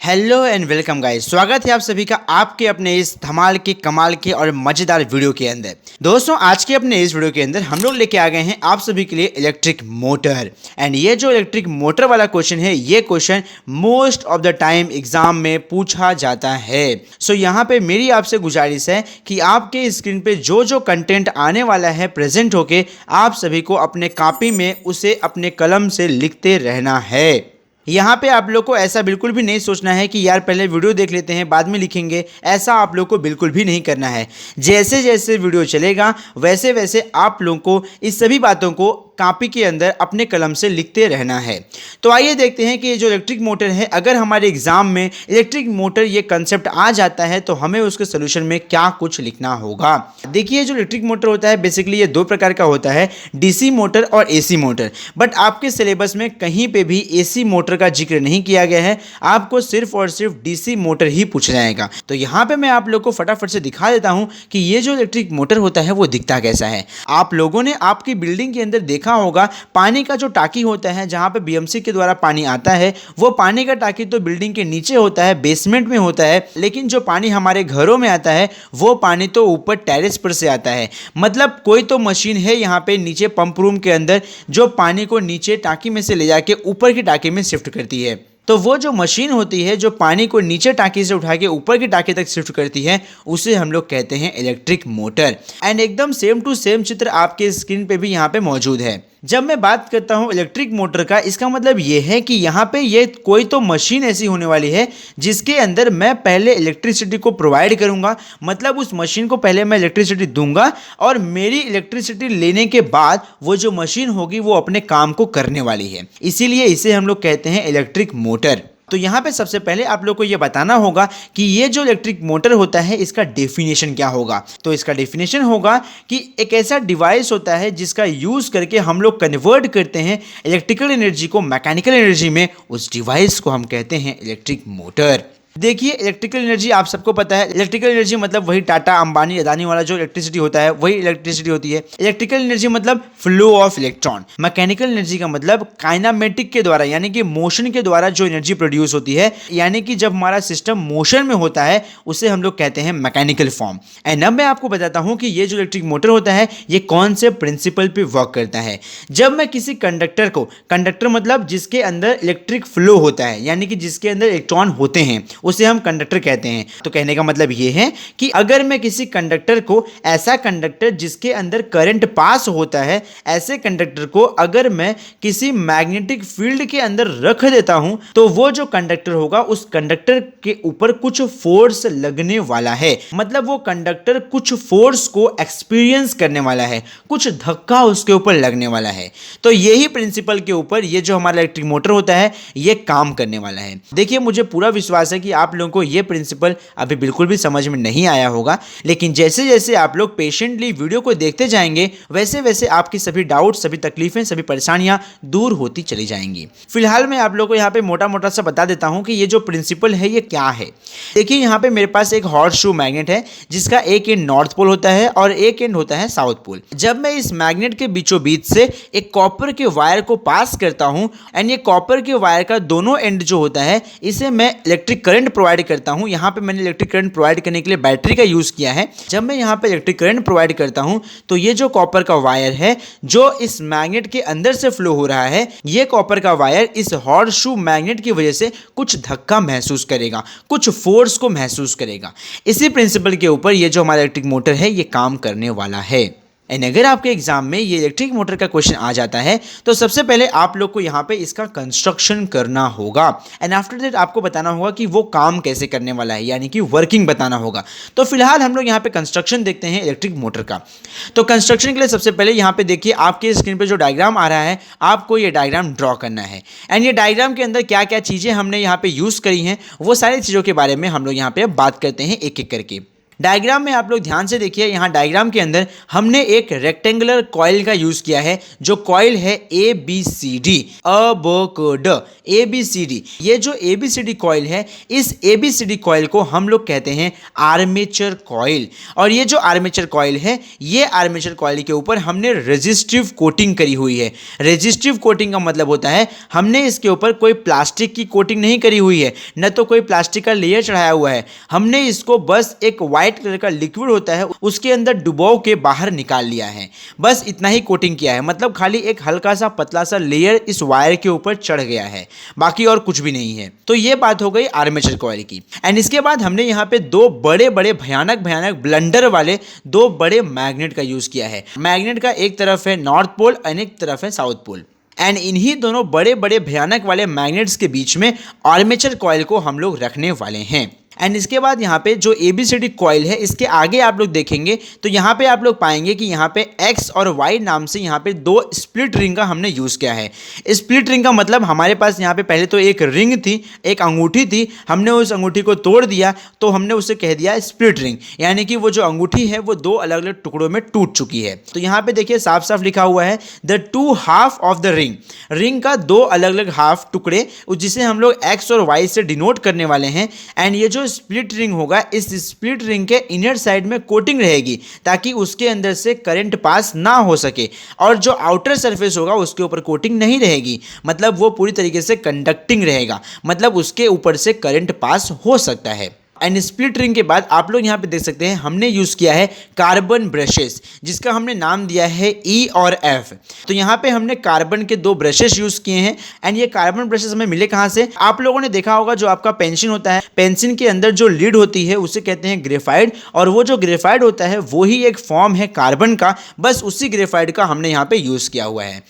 Hello and welcome guys. स्वागत है आप सभी का आपके अपने इस धमाल के कमाल के और मज़ेदार वीडियो के अंदर। दोस्तों आज के अपने इस वीडियो के अंदर हम लोग लेके आ गए हैं आप सभी के लिए इलेक्ट्रिक मोटर। एंड ये जो इलेक्ट्रिक मोटर वाला क्वेश्चन है, ये question most of the time exam में पूछा जाता है। सो यहाँ पे मेरी आपसे गुजारिश है कि आपके स्क्रीन पे जो जो कंटेंट आने वाला है प्रेजेंट होके आप सभी को अपने कॉपी में उसे अपने कलम से लिखते रहना है। यहाँ पे आप लोग को ऐसा बिल्कुल भी नहीं सोचना है कि यार पहले वीडियो देख लेते हैं बाद में लिखेंगे, ऐसा आप लोग को बिल्कुल भी नहीं करना है। जैसे जैसे वीडियो चलेगा वैसे वैसे आप लोगों को इस सभी बातों को कॉपी के अंदर अपने कलम से लिखते रहना है। तो आइए देखते हैं कि ये जो इलेक्ट्रिक मोटर है, अगर हमारे एग्जाम में इलेक्ट्रिक मोटर ये कंसेप्ट आ जाता है तो हमें उसके सोल्यूशन में क्या कुछ लिखना होगा। देखिए जो इलेक्ट्रिक मोटर होता है बेसिकली ये दो प्रकार का होता है, डीसी मोटर और एसी मोटर। बट आपके सिलेबस में कहीं पे भी एसी मोटर का जिक्र नहीं किया गया है, आपको सिर्फ और सिर्फ डीसी मोटर ही पूछा जाएगा। तो यहाँ पे मैं आप लोग को फटाफट से दिखा देता हूँ कि ये जो इलेक्ट्रिक मोटर होता है वो दिखता कैसा है। आप लोगों ने आपकी बिल्डिंग के अंदर देखा होगा पानी का जो टाकी होता है जहां पे बीएमसी के द्वारा पानी आता है, वो पानी का टाकी तो बिल्डिंग के नीचे होता है, बेसमेंट में होता है। लेकिन जो पानी हमारे घरों में आता है वो पानी तो ऊपर टेरेस पर से आता है। मतलब कोई तो मशीन है यहाँ पे नीचे पंप रूम के अंदर जो पानी को नीचे टाकी में से ले जाके ऊपर की टाकी में शिफ्ट करती है। तो वो जो मशीन होती है जो पानी को नीचे टाकी से उठा के ऊपर की टाकी तक शिफ्ट करती है उसे हम लोग कहते हैं इलेक्ट्रिक मोटर। एंड एकदम सेम टू सेम चित्र आपके स्क्रीन पे भी यहाँ पे मौजूद है। जब मैं बात करता हूँ इलेक्ट्रिक मोटर का, इसका मतलब ये है कि यहाँ पे ये कोई तो मशीन ऐसी होने वाली है जिसके अंदर मैं पहले इलेक्ट्रिसिटी को प्रोवाइड करूँगा। मतलब उस मशीन को पहले मैं इलेक्ट्रिसिटी दूंगा और मेरी इलेक्ट्रिसिटी लेने के बाद वो जो मशीन होगी वो अपने काम को करने वाली है, इसीलिए इसे हम लोग कहते हैं इलेक्ट्रिक मोटर। तो यहाँ पे सबसे पहले आप लोग को ये बताना होगा कि ये जो इलेक्ट्रिक मोटर होता है इसका डेफिनेशन क्या होगा। तो इसका डेफिनेशन होगा कि एक ऐसा डिवाइस होता है जिसका यूज़ करके हम लोग कन्वर्ट करते हैं इलेक्ट्रिकल एनर्जी को मैकेनिकल एनर्जी में। उस डिवाइस को हम कहते हैं इलेक्ट्रिक मोटर। देखिए इलेक्ट्रिकल एनर्जी आप सबको पता है, इलेक्ट्रिकल एनर्जी मतलब वही टाटा अंबानी अदानी वाला जो इलेक्ट्रिसिटी होता है वही इलेक्ट्रिसिटी होती है। इलेक्ट्रिकल एनर्जी मतलब flow of electron. Mechanical energy का मतलब काइनामेटिक के द्वारा यानी कि मोशन के द्वारा जो एनर्जी प्रोड्यूस होती है, यानी कि जब हमारा सिस्टम मोशन में होता है उसे हम लोग कहते हैं मैकेनिकल फॉर्म। एंड अब मैं आपको बताता हूँ कि ये जो इलेक्ट्रिक मोटर होता है ये कौन से प्रिंसिपल पे वर्क करता है। जब मैं किसी कंडक्टर को, कंडक्टर मतलब जिसके अंदर इलेक्ट्रिक फ्लो होता है यानी कि जिसके अंदर इलेक्ट्रॉन होते हैं, उसे हम कंडक्टर कहते हैं। तो कहने का मतलब यह है कि अगर मैं किसी कंडक्टर को, ऐसा कंडक्टर जिसके अंदर करंट पास होता है, ऐसे कंडक्टर को अगर मैं किसी मैग्नेटिक फील्ड के अंदर रख देता हूं तो वो जो कंडक्टर होगा उस कंडक्टर के ऊपर कुछ फोर्स लगने वाला है। मतलब वो कंडक्टर कुछ फोर्स को एक्सपीरियंस करने वाला है, कुछ धक्का उसके ऊपर लगने वाला है। तो यही प्रिंसिपल के ऊपर ये जो हमारा इलेक्ट्रिक मोटर होता है ये काम करने वाला है। देखिए मुझे पूरा विश्वास है कि आप लोगों को ये प्रिंसिपल अभी बिल्कुल भी समझ में नहीं आया होगा, लेकिन जैसे जैसे आप लोग पेशेंटली वीडियो को देखते जाएंगे वैसे वैसे आपकी सभी डाउट, सभी तकलीफें, सभी परेशानियां दूर होती चली जाएंगी। फिलहाल मैं आप लोगों को यहाँ पे मोटा मोटा सा बता देता हूँ कि ये जो प्रिंसिपल है ये क्या है। देखिए यहाँ पे मेरे पास एक हॉर्स शू मैग्नेट है जिसका एक एंड नॉर्थ पोल होता है और एक एंड होता है साउथ पोल। जब मैं इस मैग्नेट के बीचों बीच से एक कॉपर के वायर को पास करता हूँ एंड ये कॉपर के वायर का दोनों एंड जो होता है इसे मैं इलेक्ट्रिक करंट प्रोवाइड करता हूं। यहां पे मैंने इलेक्ट्रिक करंट प्रोवाइड करने के लिए बैटरी का यूज किया है। जब मैं यहां पे इलेक्ट्रिक करंट प्रोवाइड करता हूं तो ये जो कॉपर का वायर है जो इस मैग्नेट के अंदर से फ्लो हो रहा है, ये कॉपर का वायर इस हॉर्स शू मैग्नेट की वजह से कुछ धक्का महसूस करेगा, कुछ फोर्स को महसूस करेगा। इसी प्रिंसिपल के ऊपर ये जो हमारा इलेक्ट्रिक मोटर है ये काम करने वाला है। एंड अगर आपके एग्जाम में ये इलेक्ट्रिक मोटर का क्वेश्चन आ जाता है तो सबसे पहले आप लोग को यहाँ पे इसका कंस्ट्रक्शन करना होगा एंड आफ्टर दैट आपको बताना होगा कि वो काम कैसे करने वाला है, यानी कि वर्किंग बताना होगा। तो फिलहाल हम लोग यहाँ पे कंस्ट्रक्शन देखते हैं इलेक्ट्रिक मोटर का। तो कंस्ट्रक्शन के लिए सबसे पहले यहाँ पे देखिए आपके स्क्रीन पे जो डायग्राम आ रहा है आपको ये डायग्राम ड्रॉ करना है। एंड ये डायग्राम के अंदर क्या क्या चीज़ें हमने यहाँ पे यूज़ करी हैं वो सारी चीज़ों के बारे में हम लोग यहाँ पे बात करते हैं एक एक करके। डायग्राम में आप लोग ध्यान से देखिए, यहाँ डायग्राम के अंदर हमने एक रेक्टेंगुलर कॉइल का यूज किया है, जो कॉइल है ABCD, अ ब क ड, ABCD। ये जो ABCD कॉइल है, इस ABCD कॉइल को हम लोग कहते हैं आर्मेचर कॉइल। और ये जो आर्मेचर कॉइल है, ये आर्मेचर कॉइल के ऊपर हमने रेजिस्टिव कोटिंग करी हुई है। रेजिस्टिव कोटिंग का मतलब होता है हमने इसके ऊपर कोई प्लास्टिक की कोटिंग नहीं करी हुई है, न तो कोई प्लास्टिक का लेयर चढ़ाया हुआ है। हमने इसको बस एक वाइट कलर का लिक्विड होता है उसके अंदर डुबो के बाहर निकाल लिया है, बस इतना ही कोटिंग किया है। मतलब खाली एक हल्का सा पतला सा लेयर इस वायर के ऊपर चढ़ गया है, बाकी और कुछ भी नहीं है। तो ये बात हो गई आर्मेचर कॉइल की। एंड इसके बाद हमने यहाँ पे दो बड़े बड़े भयानक ब्लंडर वाले दो बड़े मैग्नेट का यूज किया है। मैग्नेट का एक तरफ है नॉर्थ पोल और एक तरफ है साउथ पोल। एंड इन्हीं दोनों बड़े बड़े भयानक वाले मैग्नेट्स के बीच में आर्मेचर कॉइल को हम लोग रखने वाले हैं। एंड इसके बाद यहाँ पे जो ABCD कॉइल है, इसके आगे आप लोग देखेंगे तो यहाँ पे आप लोग पाएंगे कि यहाँ पे X और Y नाम से यहाँ पे दो स्प्लिट रिंग का हमने यूज़ किया है। स्प्लिट रिंग का मतलब हमारे पास यहाँ पे पहले तो एक रिंग थी, एक अंगूठी थी, हमने उस अंगूठी को तोड़ दिया तो हमने उसे कह दिया स्प्लिट रिंग, यानी कि वो जो अंगूठी है वो दो अलग अलग टुकड़ों में टूट चुकी है। तो यहाँ पे देखिए साफ साफ लिखा हुआ है the two half of the ring. Ring का दो अलग अलग हाफ टुकड़े, जिसे हम लोग X और Y से डिनोट करने वाले हैं। एंड ये जो स्प्लिट रिंग होगा, इस स्प्लिट रिंग के इनर साइड में कोटिंग रहेगी ताकि उसके अंदर से करंट पास ना हो सके, और जो आउटर सरफेस होगा उसके ऊपर कोटिंग नहीं रहेगी, मतलब वो पूरी तरीके से कंडक्टिंग रहेगा, मतलब उसके ऊपर से करंट पास हो सकता है। एंड स्प्लिट रिंग के बाद आप लोग यहाँ पे देख सकते हैं हमने यूज़ किया है कार्बन ब्रशेस, जिसका हमने नाम दिया है E और F। तो यहाँ पे हमने कार्बन के दो ब्रशेस यूज़ किए हैं। एंड ये कार्बन ब्रशेस हमें मिले कहाँ से? आप लोगों ने देखा होगा जो आपका पेंसिल होता है, पेंसिल के अंदर जो लीड होती है उसे कहते हैं ग्रेफाइट, और वो जो ग्रेफाइट होता है वो ही एक फॉर्म है कार्बन का, बस उसी ग्रेफाइट का हमने यहाँ पे यूज़ किया हुआ है।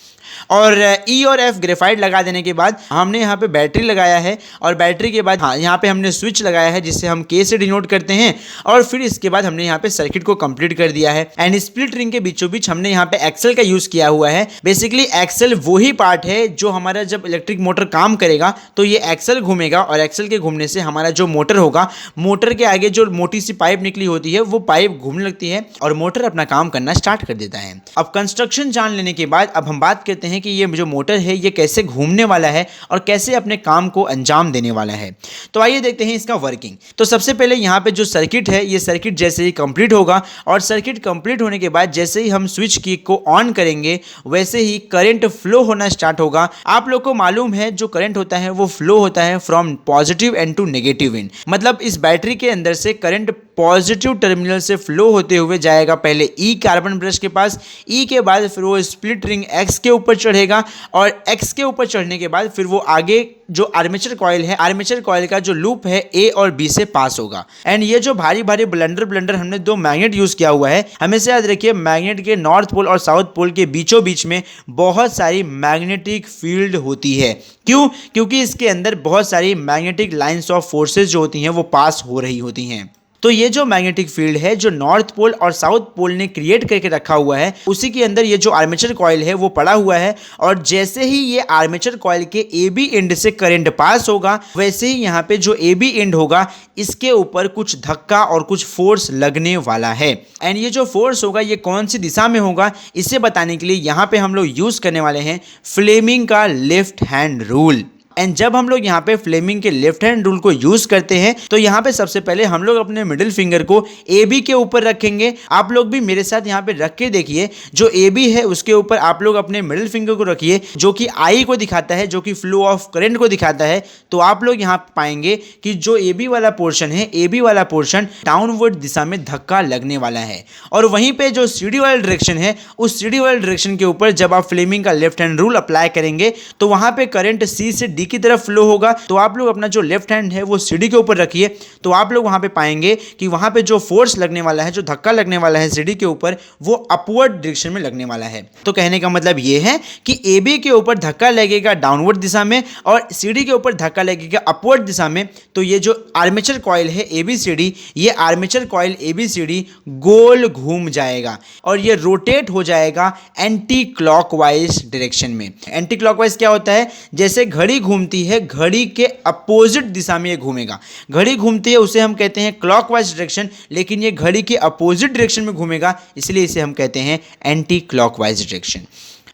और E और F ग्रेफाइट लगा देने के बाद हमने यहाँ पे बैटरी लगाया है, और बैटरी के बाद यहाँ पे हमने स्विच लगाया है जिसे हम K से डिनोट करते हैं, और फिर इसके बाद हमने यहाँ पे सर्किट को कंप्लीट कर दिया है। एंड स्प्लिट रिंग के बीचों बीच हमने यहाँ पे एक्सेल का यूज़ किया हुआ है। बेसिकली एक्सेल वही पार्ट है जो हमारा जब इलेक्ट्रिक मोटर काम करेगा तो ये एक्सेल घूमेगा, और एक्सेल के घूमने से हमारा जो मोटर होगा, मोटर के आगे जो मोटी सी पाइप निकली होती है वो पाइप घूमने लगती है और मोटर अपना काम करना स्टार्ट कर देता है। अब कंस्ट्रक्शन जान लेने के बाद अब हम बात करते हैं कि ये जो मोटर है ये कैसे घूमने वाला है और कैसे अपने काम को अंजाम देने वाला है। तो आइए देखते हैं इसका वर्किंग। तो सबसे पहले यहाँ पे जो सर्किट है, ये सर्किट जैसे ही कंप्लीट होगा, और सर्किट कंप्लीट होने के बाद जैसे ही हम स्विच की को ऑन करेंगे वैसे ही करंट फ्लो होना स्टार्ट होगा। आप लोग को मालूम है जो करंट होता है वो फ्लो होता है from positive end to negative end, मतलब इस बैटरी के अंदर से करंट पॉजिटिव टर्मिनल से फ्लो होते हुए जाएगा पहले E कार्बन ब्रश के पास, E के बाद फिर वो स्प्लिट रिंग X के ऊपर चढ़ेगा, और X के ऊपर चढ़ने के बाद फिर वो आगे जो आर्मेचर कॉइल है, आर्मेचर कॉइल का जो लूप है A और B से पास होगा। एंड ये जो भारी भारी ब्लंडर हमने दो मैग्नेट यूज किया हुआ है, हमेशा याद रखिए मैग्नेट के नॉर्थ पोल और साउथ पोल के बीचों बीच में बहुत सारी मैग्नेटिक फील्ड होती है। क्यों? क्योंकि इसके अंदर बहुत सारी मैग्नेटिक लाइंस ऑफ फोर्सेस जो होती हैं वो पास हो रही होती हैं। तो ये जो मैग्नेटिक फील्ड है जो नॉर्थ पोल और साउथ पोल ने क्रिएट करके रखा हुआ है, उसी के अंदर ये जो आर्मेचर कॉइल है वो पड़ा हुआ है, और जैसे ही ये आर्मेचर कॉइल के AB एंड से करंट पास होगा वैसे ही यहाँ पे जो AB एंड होगा इसके ऊपर कुछ धक्का और कुछ फोर्स लगने वाला है। एंड ये जो फोर्स होगा ये कौन सी दिशा में होगा इसे बताने के लिए यहाँ पे हम लोग यूज करने वाले हैं फ्लेमिंग का लेफ्ट हैंड रूल। एंड जब हम लोग यहाँ पे फ्लेमिंग के लेफ्ट हैंड रूल को यूज करते हैं तो यहाँ पे सबसे पहले हम लोग अपने मिडिल फिंगर को AB के ऊपर रखेंगे। आप लोग भी मेरे साथ यहाँ पे रख के देखिए, जो AB है उसके ऊपर आप लोग अपने मिडिल फिंगर को रखिए जो कि I को दिखाता है, जो कि फ्लो ऑफ करंट को दिखाता है। तो आप लोग यहाँ पाएंगे कि जो AB वाला पोर्शन है, AB वाला पोर्शन डाउनवर्ड दिशा में धक्का लगने वाला है, और वहीं पे जो CD वाला डायरेक्शन है उस CD वाले डायरेक्शन के ऊपर जब आप फ्लेमिंग का लेफ्ट हैंड रूल अप्लाई करेंगे तो वहां पे करंट C से D की तरफ फ्लो होगा। तो आप लोग अपना जो लेफ्ट हैंड है वो सीढ़ी के ऊपर रखिए, तो आप लोग वहां पे पाएंगे कि वहां पे जो फोर्स लगने वाला है, जो धक्का लगने वाला है सीढ़ी के ऊपर, वो अपवर्ड डायरेक्शन में लगने वाला है। तो कहने का मतलब ये है कि AB के ऊपर धक्का लगेगा डाउनवर्ड दिशा में और सीढ़ी के ऊपर धक्का लगेगा अपवर्ड दिशा में। तो ये जो आर्मेचर कॉइल है ABCD, ये आर्मेचर कॉइल ABCD गोल घूम जाएगा और ये रोटेट हो जाएगा एंटी क्लॉकवाइज डायरेक्शन में। एंटी क्लॉकवाइज क्या होता है? जैसे घड़ी घूमती है घड़ी के अपोजिट दिशा में ये घूमेगा। घड़ी घूमती है उसे हम कहते हैं क्लॉकवाइज डायरेक्शन, लेकिन ये घड़ी के अपोजिट डायरेक्शन में घूमेगा, इसलिए इसे हम कहते हैं एंटी क्लॉकवाइज डायरेक्शन।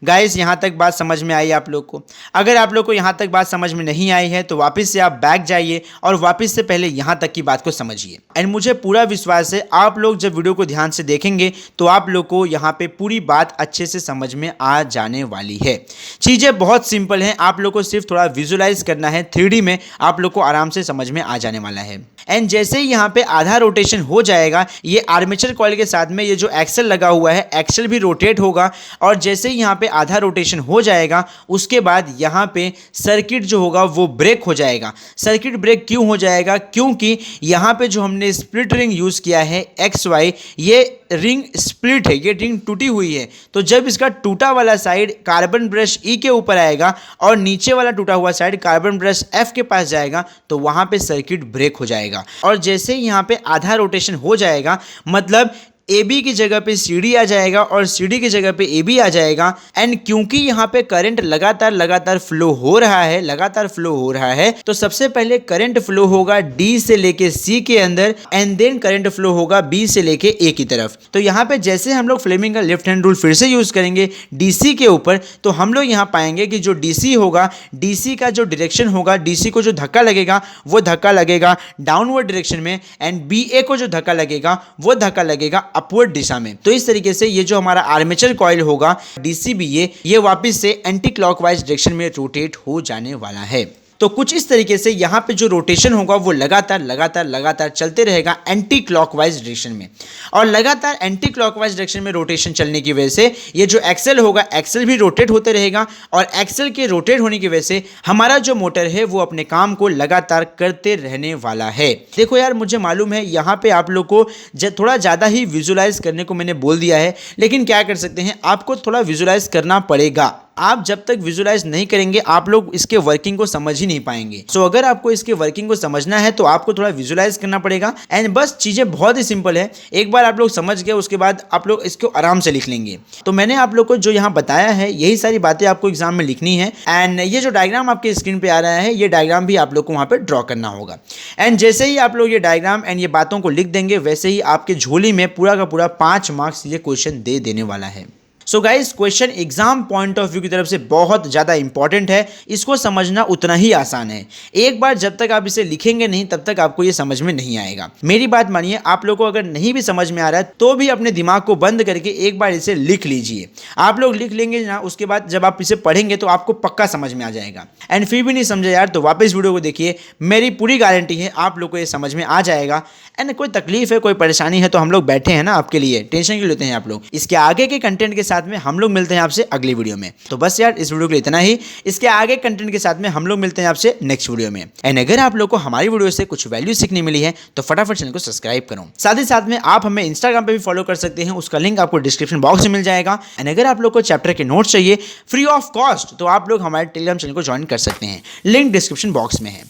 गाइस, यहाँ तक बात समझ में आई आप लोग को? अगर आप लोग को यहाँ तक बात समझ में नहीं आई है तो वापस से आप बैक जाइए और वापस से पहले यहाँ तक की बात को समझिए। एंड मुझे पूरा विश्वास है आप लोग जब वीडियो को ध्यान से देखेंगे तो आप लोग को यहाँ पे पूरी बात अच्छे से समझ में आ जाने वाली है। चीज़ें बहुत सिंपल हैं, आप लोग को सिर्फ थोड़ा विजुलाइज करना है, 3D में आप लोग को आराम से समझ में आ जाने वाला है। एंड जैसे ही यहाँ पे आधा रोटेशन हो जाएगा, ये आर्मेचर कॉइल के साथ में ये जो एक्सल लगा हुआ है, एक्सल भी रोटेट होगा। और जैसे ही यहाँ पे आधा रोटेशन हो जाएगा, उसके बाद यहाँ पे सर्किट जो होगा वो ब्रेक हो जाएगा। सर्किट ब्रेक क्यों हो जाएगा? क्योंकि यहाँ पे जो हमने स्प्लिट रिंग यूज़ किया है XY, ये रिंग स्प्लिट है, ये रिंग टूटी हुई है। तो जब इसका टूटा वाला साइड कार्बन ब्रश E के ऊपर आएगा और नीचे वाला टूटा हुआ साइड कार्बन ब्रश F के पास जाएगा, तो वहाँ पे सर्किट ब्रेक हो जाएगा। और जैसे ही यहाँ पे आधा रोटेशन हो जाएगा, मतलब AB की जगह पे CD आ जाएगा और CD की जगह पे AB आ जाएगा। एंड क्योंकि यहाँ पे करंट लगातार फ्लो हो रहा है, तो सबसे पहले करंट फ्लो होगा D से लेके C के अंदर, एंड देन करंट फ्लो होगा B से लेके A की तरफ। तो यहाँ पे जैसे हम लोग फ्लेमिंग का लेफ्ट हैंड रूल फिर से यूज करेंगे DC के ऊपर, तो हम लोग यहाँ पाएंगे कि जो DC होगा, DC का जो डायरेक्शन होगा, DC को जो धक्का लगेगा वो धक्का लगेगा डाउनवर्ड डायरेक्शन में, एंड BA को जो धक्का लगेगा वो धक्का लगेगा अपवर्ड दिशा में। तो इस तरीके से ये जो हमारा आर्मेचर कॉइल होगा DCBA, ये वापस से एंटी क्लॉकवाइज डायरेक्शन में रोटेट हो जाने वाला है। तो कुछ इस तरीके से यहाँ पे जो रोटेशन होगा वो लगातार चलते रहेगा एंटी क्लॉकवाइज डायरेक्शन में। और लगातार एंटी क्लॉकवाइज डायरेक्शन में रोटेशन चलने की वजह से ये जो एक्सल होगा, एक्सल भी रोटेट होते रहेगा, और एक्सल के रोटेट होने की वजह से हमारा जो मोटर है वो अपने काम को लगातार करते रहने वाला है। देखो यार, मुझे मालूम है यहाँ पे आप लोग को थोड़ा ज़्यादा ही विजुलाइज करने को मैंने बोल दिया है, लेकिन क्या कर सकते हैं, आपको थोड़ा विजुलाइज करना पड़ेगा। आप जब तक विजुलाइज नहीं करेंगे आप लोग इसके वर्किंग को समझ ही नहीं पाएंगे। सो अगर आपको इसके वर्किंग को समझना है तो आपको थोड़ा विजुलाइज करना पड़ेगा। एंड बस चीज़ें बहुत ही सिंपल है, एक बार आप लोग समझ गए उसके बाद आप लोग इसको आराम से लिख लेंगे। तो मैंने आप लोग को जो यहाँ बताया है यही सारी बातें आपको एग्जाम में लिखनी है। एंड ये जो डायग्राम आपके स्क्रीन पे आ रहा है, ये डायग्राम भी आप लोग को वहाँ पे ड्रॉ करना होगा। एंड जैसे ही आप लोग ये डायग्राम एंड ये बातों को लिख देंगे, वैसे ही आपके झोली में पूरा का पूरा 5 मार्क्स ये क्वेश्चन दे देने वाला है। So guys, question exam point of view की तरफ से बहुत ज़्यादा इंपॉर्टेंट है, इसको समझना उतना ही आसान है। एक बार जब तक आप इसे लिखेंगे नहीं तब तक आपको ये समझ में नहीं आएगा। मेरी बात मानिए, आप लोगों को अगर नहीं भी समझ में आ रहा है तो भी अपने दिमाग को बंद करके एक बार इसे लिख लीजिए। आप लोग लिख लेंगे ना, उसके बाद जब आप इसे पढ़ेंगे तो आपको पक्का समझ में आ जाएगा। एंड फिर भी नहीं समझे यार तो वापस वीडियो को देखिए, मेरी पूरी गारंटी है आप लोग को ये समझ में आ जाएगा। एंड कोई तकलीफ है, कोई परेशानी है तो हम लोग बैठे हैं ना आपके लिए, टेंशन क्यों लेते हैं आप लोग। इसके आगे के कंटेंट के साथ में हम लोग मिलते हैं आपसे अगली वीडियो में। तो बस यार, इस वीडियो के लिए इतना ही। इसके आगे कंटेंट के साथ में हम लोग मिलते हैं आपसे नेक्स्ट वीडियो में। एंड अगर आप लोग को हमारी वीडियो से कुछ वैल्यू सीखने मिली है तो फटाफट चैनल को सब्सक्राइब करो। साथ ही साथ में आप हमें इंस्टाग्राम पे भी फॉलो कर सकते हैं, उसका लिंक आपको डिस्क्रिप्शन बॉक्स में मिल जाएगा। एंड अगर आप लोग को चैप्टर के नोट्स चाहिए फ्री ऑफ कॉस्ट तो आप लोग हमारे टेलीग्राम चैनल को ज्वाइन कर सकते हैं, लिंक डिस्क्रिप्शन बॉक्स में है।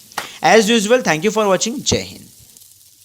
As usual, thank you for watching. जय हिंद।